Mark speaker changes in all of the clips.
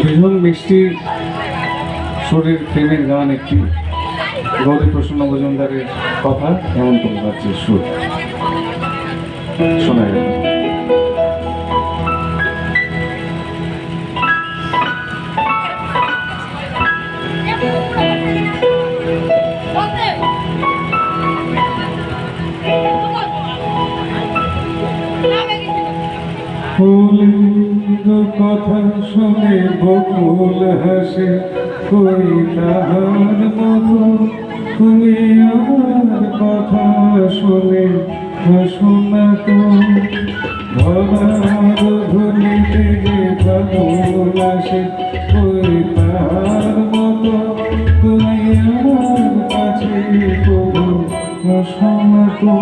Speaker 1: ভীষণ মিষ্টি শরীর প্রেমের গান একটি গৌরী প্রসন্ন মজুমদারের কথা হেমন্ত মুখার্জির সুর শোনা গেল। ফুলের কথা শুনে বকুল হাসে, কই তাহার মতো তুমি আমার কথা শুনে হাসো না তো। ধরার ধুলিতে যে ফাগুন আসে, কই তাহার মতো তুমি আমার কাছে তবু হাসো না তো।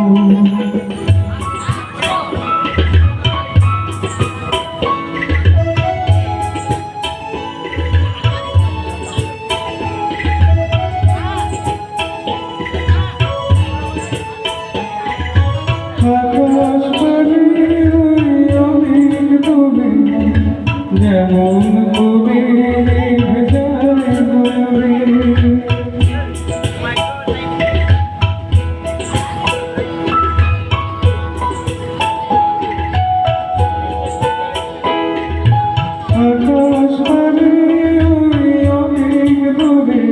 Speaker 1: আকাশ পানির অনেক দূরে, যেমন কবি ভেজায় গরে। আকাশ পানির অনেক দূরে,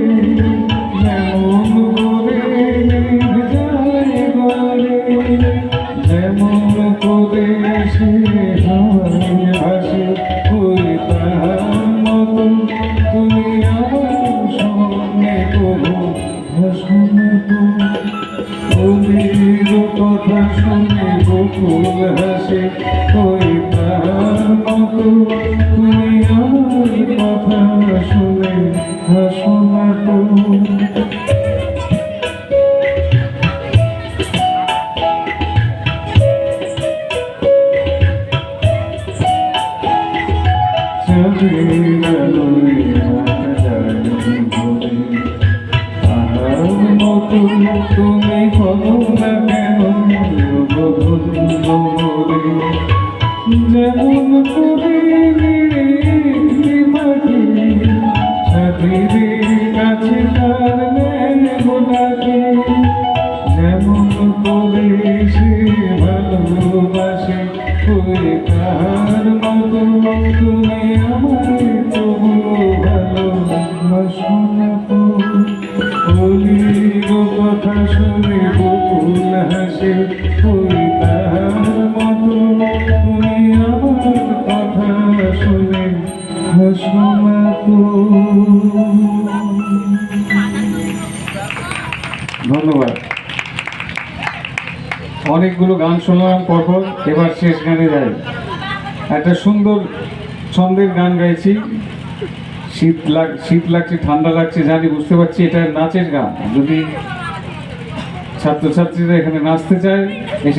Speaker 1: যেমন কবি ভেজায় গরে। যেমন করে সে হাওয়ায় ভাসে, ওই তাহার মতো তুমি আমার সঙ্গে তবু হাসো না তো। ফুলের কথা শুনে বকুল হাসে, ওই তাহার মতো তুমি আমার কথা শুনে হাসো না তো। তাহার মতো তুমি হলো না কেন যেমন করে পাখি সাথীর কাছে তার গোলাকে। যেমন করে সে ভালোবাসে, ওই তাহার মতো তুমি আমার তবু ভালোবাসো না তো। ফুলের কথা শুনে বকুল হাসে, ওই তাহার মতো তুমি আমার কথা শুনে হাসো না তো। ধন্যবাদ। অনেকগুলো গান শুনলাম পরপর, এবার শেষ গানে যাই। একটা সুন্দর ছন্দের গান গাইছি। শীত লাগছে, ঠান্ডা লাগছে জানি, বুঝতে পারছি এটা নাচের গান। যদি ছাত্রছাত্রীরা এখানে নাচতে চায়